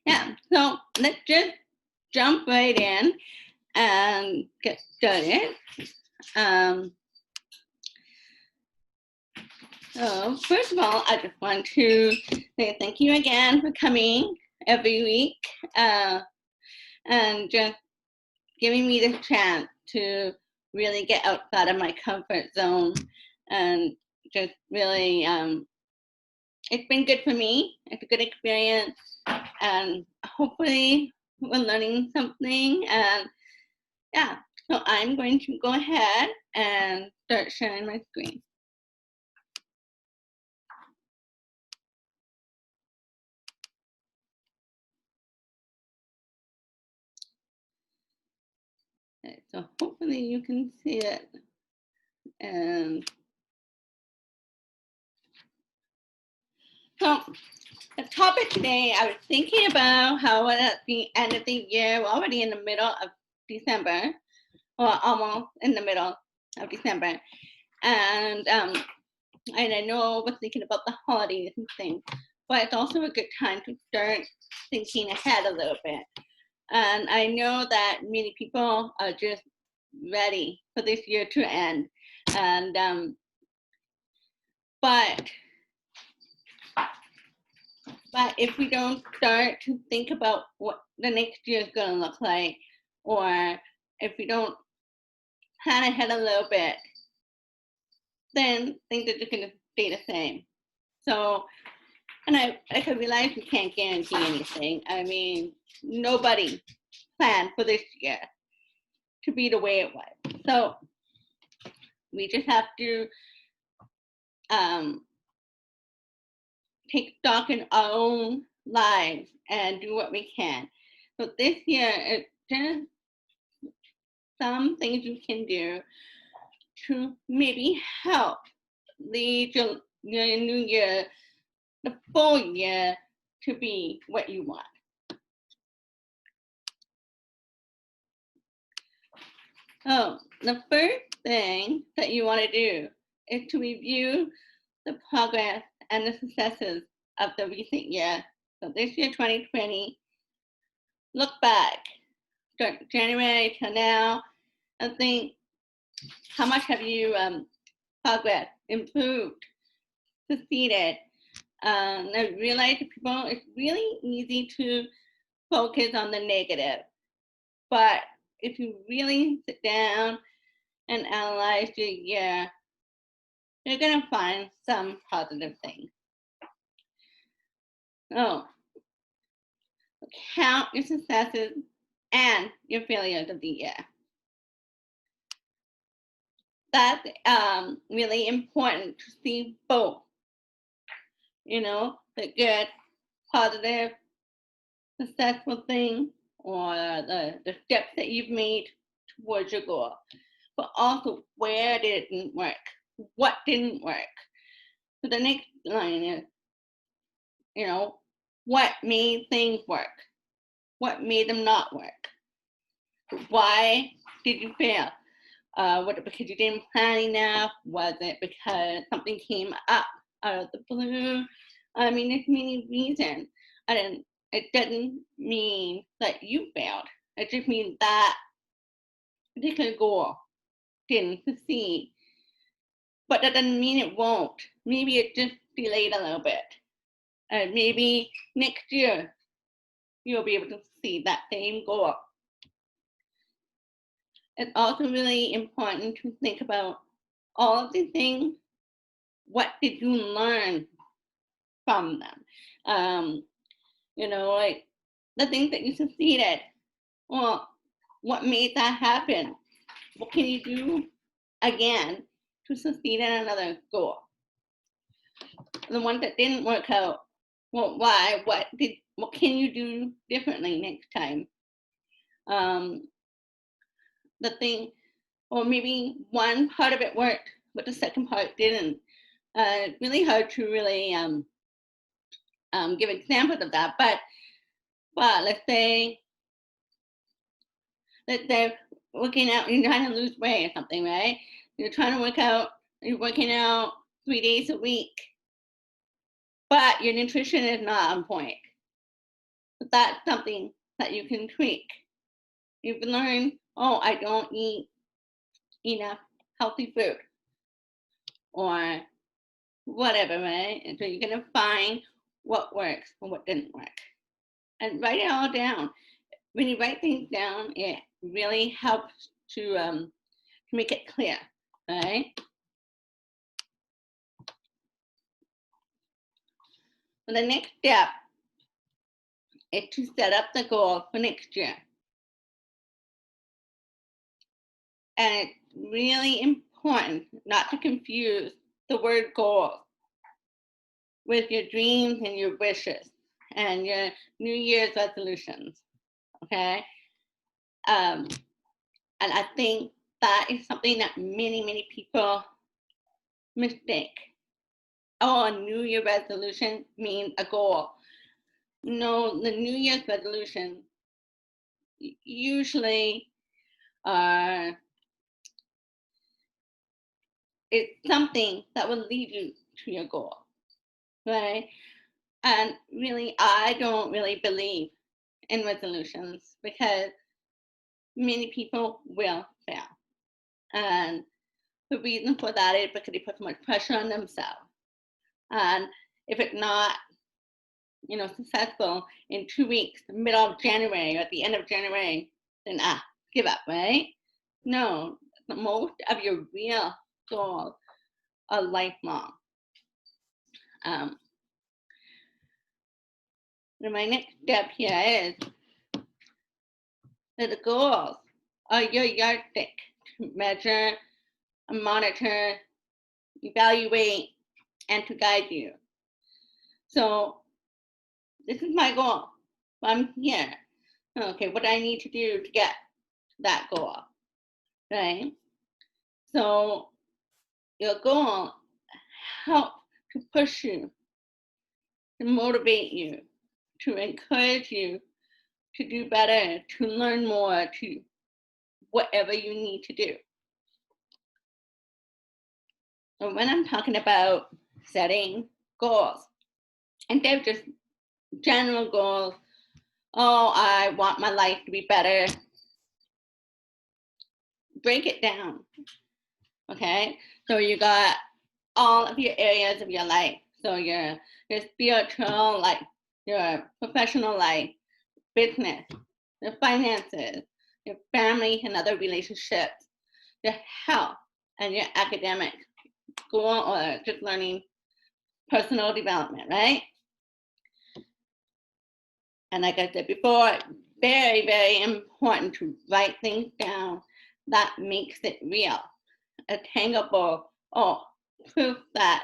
Yeah, so let's just jump right in and get started. So first of all, I just want to say thank you again for coming every week and just giving me the chance to really get outside of my comfort zone and just really, it's been good for me. It's a good experience, and hopefully we're learning something. And yeah, so I'm going to go ahead and start sharing my screen. Okay, so hopefully you can see it. And so the topic today, I was thinking about how at the end of the year, we're already in the middle of December, or almost in the middle of December. And I know we're thinking about the holidays and things, but it's also a good time to start thinking ahead a little bit. And I know that many people are just ready for this year to end. And but if we don't start to think about what the next year is going to look like, or if we don't plan ahead a little bit, then things are just going to stay the same. So, and I realize we can't guarantee anything. I mean, nobody planned for this year to be the way it was. So we just have to take stock in our own lives and do what we can. So this year, it's just some things you can do to maybe help lead your new year, the full year, to be what you want. So the first thing that you want to do is to review the progress and the successes of the recent year. So this year, 2020, look back, start January till now, and think, how much have you progressed, improved, succeeded? I realize that people, it's really easy to focus on the negative, but if you really sit down and analyze your year, you're going to find some positive things. Oh, count your successes and your failures of the year. That's really important to see both, you know, the good, positive, successful thing, or the steps that you've made towards your goal, but also where it didn't work, what didn't work. So the next line is, you know, what made things work? What made them not work? Why did you fail? Was it because you didn't plan enough? Was it because something came up out of the blue? I mean, there's many reasons. It doesn't mean that you failed. It just means that particular goal didn't succeed. But that doesn't mean it won't. Maybe it just delayed a little bit. And maybe next year you'll be able to see that same goal. It's also really important to think about all of these things. What did you learn from them? You know, like the things that you succeeded. Well, what made that happen? What can you do again to succeed in another goal? The ones that didn't work out, well, why? What can you do differently next time? The thing, or maybe one part of it worked, but the second part didn't. It's really hard to really give examples of that. But let's say working out, you're trying to lose weight or something, right? You're trying to work out, you're working out 3 days a week, but your nutrition is not on point. that's something that you can tweak. You can learn, oh, I don't eat enough healthy food or whatever, right? And so you're going to find what works and what didn't work and write it all down. When you write things down, it really helps to make it clear, right? So the next step is to set up the goal for next year. And it's really important not to confuse the word goal with your dreams and your wishes and your New Year's resolutions, okay? And I think that is something that many people mistake. Oh, a New Year resolution means a goal. No, the New Year's resolution usually it's something that will lead you to your goal, right? And really, I don't really believe in resolutions because many people will fail. And the reason for that is because they put so much pressure on themselves. And if it's not, successful in 2 weeks, the middle of January or at the end of January, then give up, right? No, most of your real goals are lifelong. My next step here is that the goals are your yardstick to measure, monitor, evaluate, and to guide you. So this is my goal. I'm here. Okay, what do I need to do to get that goal, right? So your goal helps to push you, to motivate you, to encourage you to do better, to learn more, to whatever you need to do. And when I'm talking about setting goals, and they're just general goals, oh, I want my life to be better, break it down, okay? So you got all of your areas of your life. So your spiritual life, your professional life, business, your finances, your family and other relationships, your health, and your academic school or just learning personal development, right? And like I said before, very important to write things down. That makes it real, attainable, proof that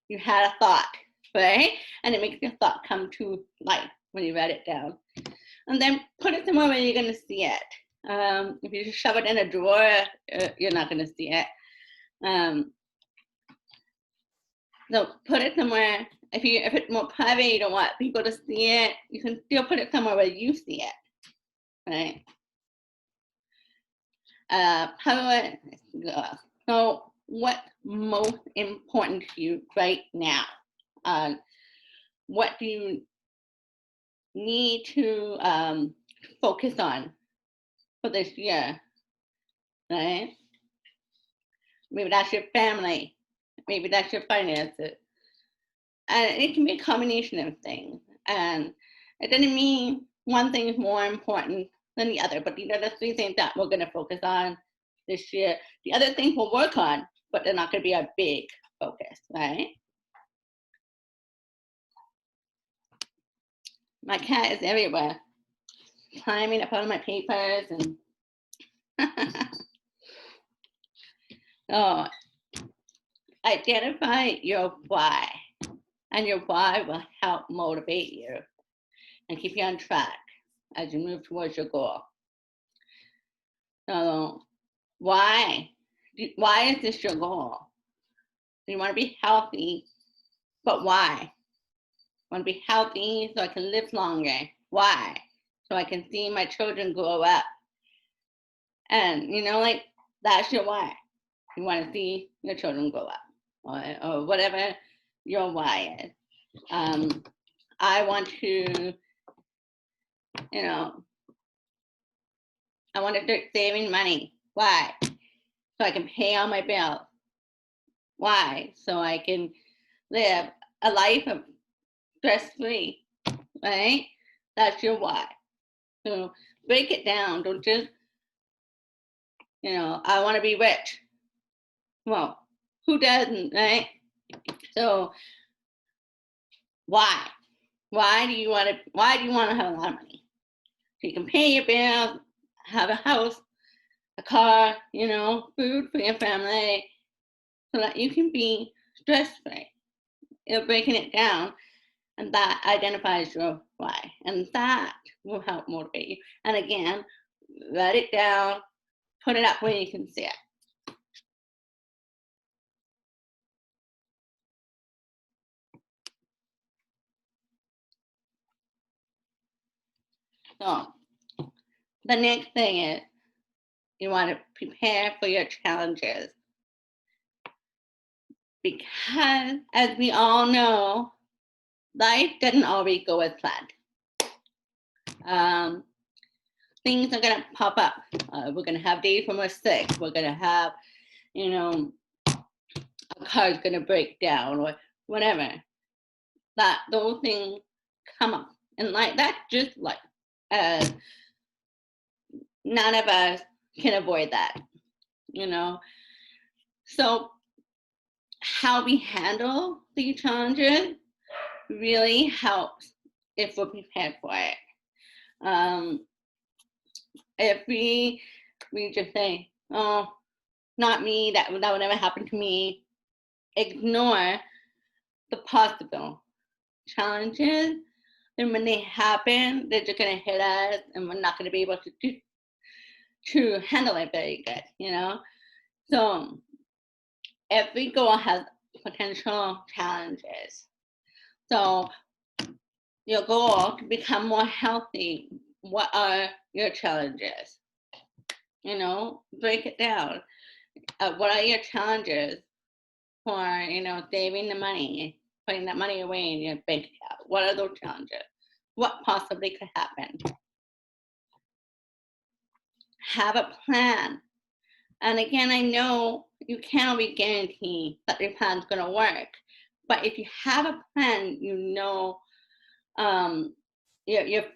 you had a thought, right? And it makes your thought come to life when you write it down. And then put it somewhere where you're going to see it. If you just shove it in a drawer, you're not going to see it. So put it somewhere. If it's more private, you don't want people to see it, you can still put it somewhere where you see it, right? So what's most important to you right now? What do you need to focus on for this year, right? Maybe that's your family. Maybe that's your finances. And it can be a combination of things. And it doesn't mean one thing is more important than the other, but these are the 3 things that we're going to focus on this year. The other things we'll work on, but they're not going to be our big focus, right? My cat is everywhere, climbing up on my papers and so identify your why, and your why will help motivate you and keep you on track as you move towards your goal. So why is this your goal? You want to be healthy, but why? I want to be healthy so I can live longer. Why? So I can see my children grow up. And that's your why. You want to see your children grow up, or whatever your why is. I want to you know, I want to start saving money. Why? So I can pay all my bills. Why? So I can live a life of stress-free, right? That's your why. So break it down. Don't just, I want to be rich. Well, who doesn't, right? So why? Why do you want to have a lot of money? So you can pay your bills, have a house, a car, food for your family, so that you can be stress-free. You're breaking it down, and that identifies your why, and that will help motivate you. And again, write it down, put it up where you can see it. So the next thing is you want to prepare for your challenges, because as we all know, life doesn't always go as planned. Things are going to pop up. We're going to have days when we're sick. We're going to have, a car's going to break down or whatever. Those things come up. And like that's just life. None of us can avoid that, So how we handle these challenges really helps if we're prepared for it. If we just say, oh, not me, that would never happen to me, ignore the possible challenges, then when they happen, they're just going to hit us and we're not going to be able to handle it very good, So every goal has potential challenges. So your goal to become more healthy, what are your challenges? Break it down. What are your challenges for, saving the money, putting that money away in your bank account? What are those challenges? What possibly could happen? Have a plan. And again, I know you can't always guarantee that your plan's going to work, but if you have a plan, your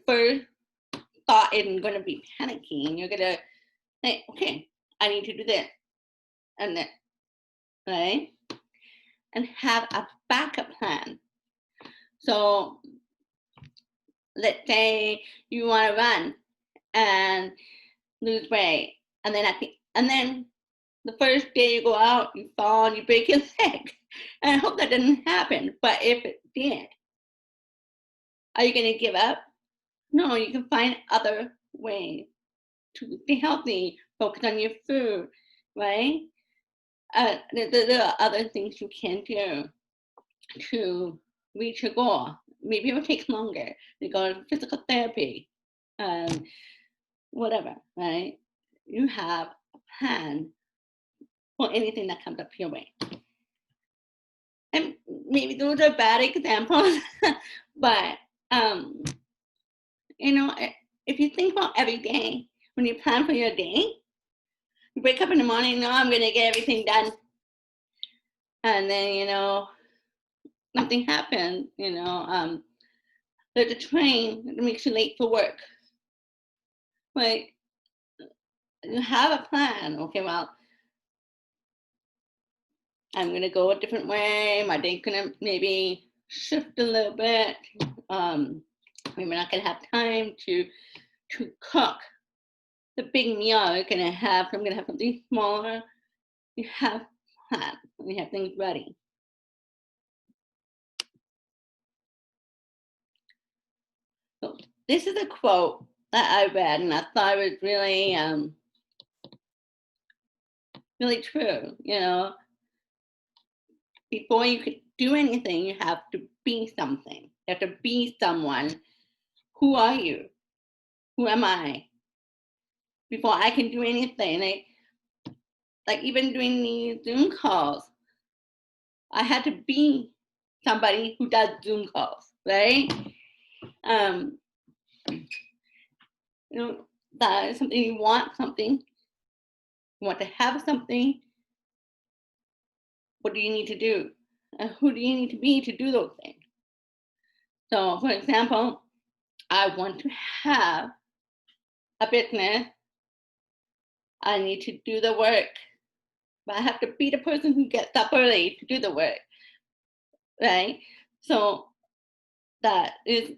first thought isn't going to be panicking. You're going to say, okay, I need to do this and this, right? And have a backup plan. So let's say you want to run and lose weight, and then the first day you go out, you fall and you break your leg. And I hope that didn't happen. But if it did, are you going to give up? No, you can find other ways to be healthy, focus on your food, right? There are other things you can do to reach your goal. Maybe it will take longer. You go to physical therapy, whatever, right? You have a plan for anything that comes up your way. And maybe those are bad examples, but if you think about every day, when you plan for your day, you wake up in the morning, no, I'm gonna get everything done. And then, nothing happens, there's a train that makes you late for work. But you have a plan. Okay, well, I'm gonna go a different way. My day's gonna maybe shift a little bit. Maybe not gonna have time to cook the big meal you're gonna have. So I'm gonna have something smaller. You have plan. You have things ready. So this is a quote that I read, and I thought it was really, really true. Before you could do anything, you have to be something. You have to be someone. Who are you? Who am I? Before I can do anything, like even doing these Zoom calls, I had to be somebody who does Zoom calls, right? You know, that is something you want something, you want to have something. What do you need to do? And who do you need to be to do those things? So, for example, I want to have a business. I need to do the work, but I have to be the person who gets up early to do the work, right? So that is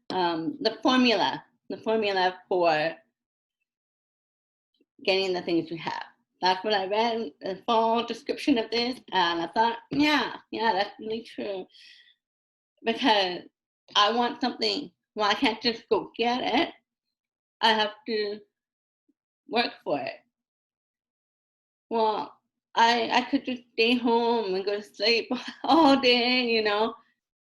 the formula for getting the things you have. That's what I read, the full description of this, and I thought, yeah, that's really true. Because I want something, well, I can't just go get it. I have to work for it. Well, I could just stay home and go to sleep all day, you know,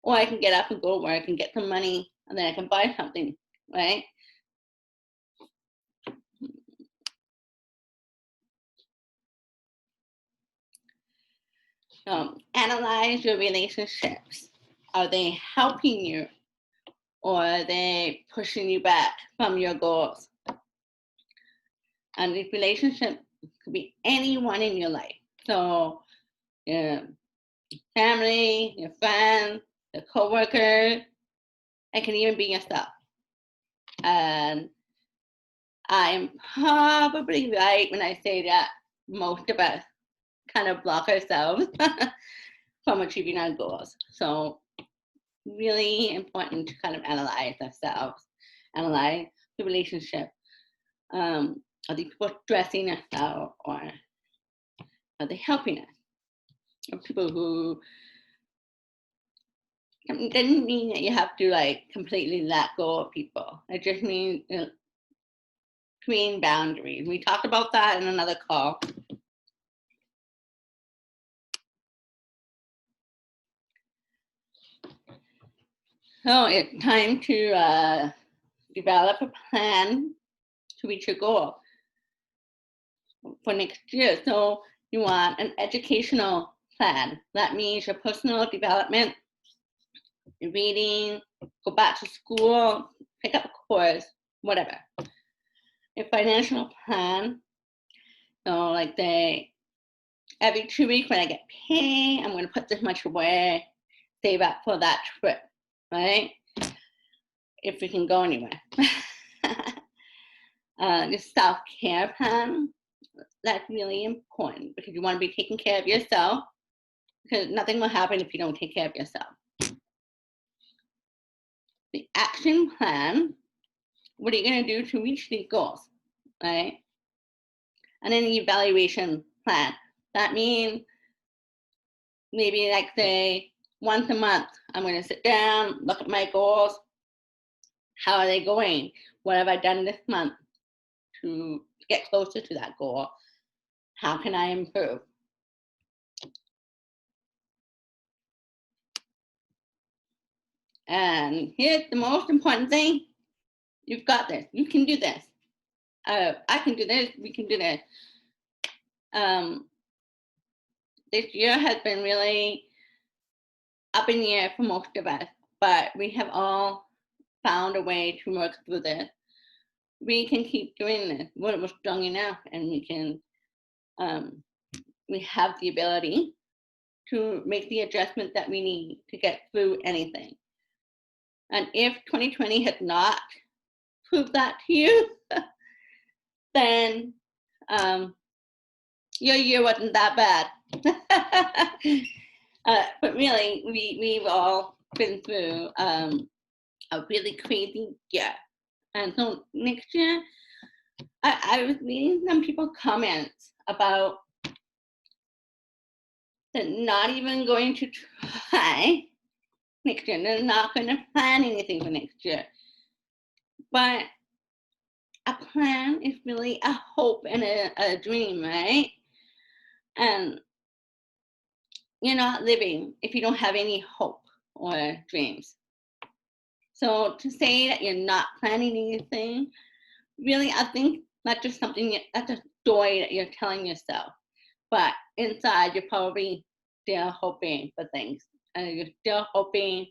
or I can get up and go to work and get some money, and then I can buy something, right? Analyze your relationships. Are they helping you, or are they pushing you back from your goals? And these relationships could be anyone in your life. So your family, your friends, your coworkers, it can even be yourself. And I'm probably right when I say that most of us kind of block ourselves from achieving our goals. So really important to kind of analyze ourselves, analyze the relationship. Are these people stressing us out, or are they helping us? Or people who, it doesn't mean that you have to like completely let go of people. It just means creating boundaries. We talked about that in another call. So it's time to develop a plan to reach your goal for next year. So you want an educational plan. That means your personal development, your reading, go back to school, pick up a course, whatever. Your financial plan, so like every 2 weeks when I get paid, I'm going to put this much away, save up for that trip, right? If we can go anywhere. Your self-care plan, that's really important because you want to be taking care of yourself, because nothing will happen if you don't take care of yourself. The action plan, what are you going to do to reach these goals, right? And then the evaluation plan, that means maybe like say once a month, I'm going to sit down, look at my goals. How are they going? What have I done this month to get closer to that goal? How can I improve? And here's the most important thing. You've got this. You can do this. I can do this. We can do this. This year has been really up in the air for most of us, but we have all found a way to work through this. We can keep doing this. We're strong enough, and we have the ability to make the adjustment that we need to get through anything. And if 2020 has not proved that to you, then your year wasn't that bad. But really, we've all been through a really crazy year. And so next year, I was reading some people's comments about they're not even going to try next year. They're not going to plan anything for next year. But a plan is really a hope and a dream, right? And you're not living if you don't have any hope or dreams. So to say that you're not planning anything, really, I think that's just something, that's a story that you're telling yourself. But inside, you're probably still hoping for things. And you're still hoping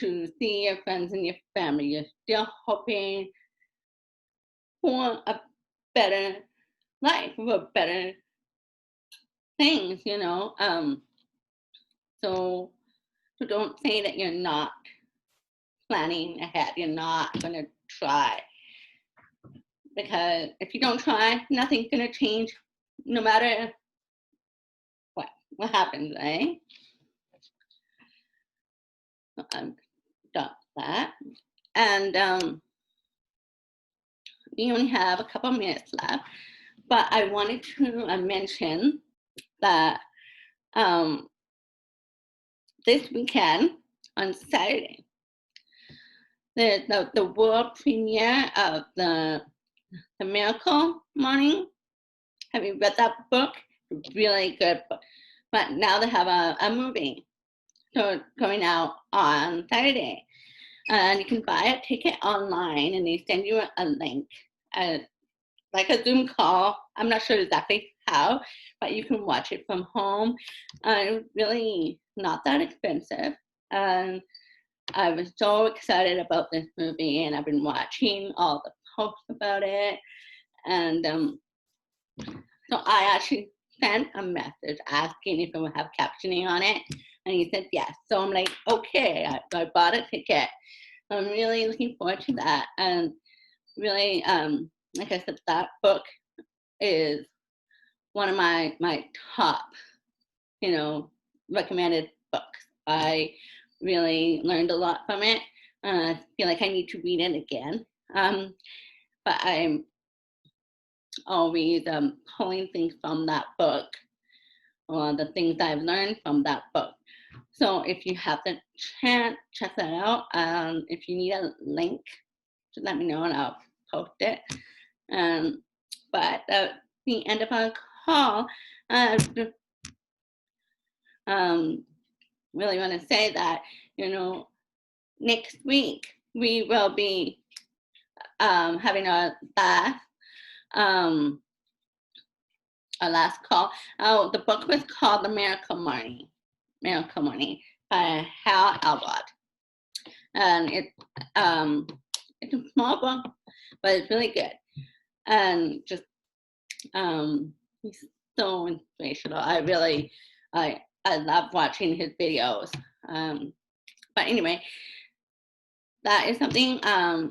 to see your friends and your family. You're still hoping for a better life, for better things, you know. So don't say that you're not planning ahead. You're not gonna try, because if you don't try, nothing's gonna change, no matter what happens, right? So I'm done with that, and we only have a couple minutes left, but I wanted to mention that um, this weekend on Saturday, the world premiere of the Miracle Morning. Have you read that book? Really good book. But now they have a movie, so it's going out on Saturday, and you can buy a ticket online, and they send you a link, like a Zoom call. I'm not sure exactly how, but you can watch it from home. Really not that expensive. And I was so excited about this movie, and I've been watching all the posts about it. And so I actually sent a message asking if it would have captioning on it, and he said yes. So I'm like, okay, I bought a ticket. I'm really looking forward to that. And really, like I said, that book is one of my top, recommended books. I really learned a lot from it. I feel like I need to read it again. But I'm always pulling things from that book, or the things I've learned from that book. So if you have the chance, check that out. If you need a link, just let me know and I'll post it. But at the end of our call, really want to say that, next week we will be having our last call. Oh, the book was called The Miracle Morning by Hal Elrod. And it's a small book, but it's really good. And just he's so inspirational. I love watching his videos. But anyway, that is something I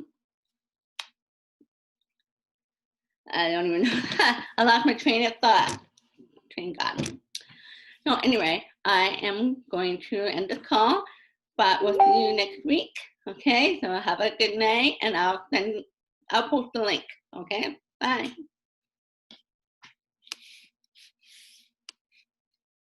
don't even know. I lost my train of thought. Train got me. So anyway, I am going to end the call, but we'll see you next week. Okay, so have a good night, and I'll post the link. Okay, bye.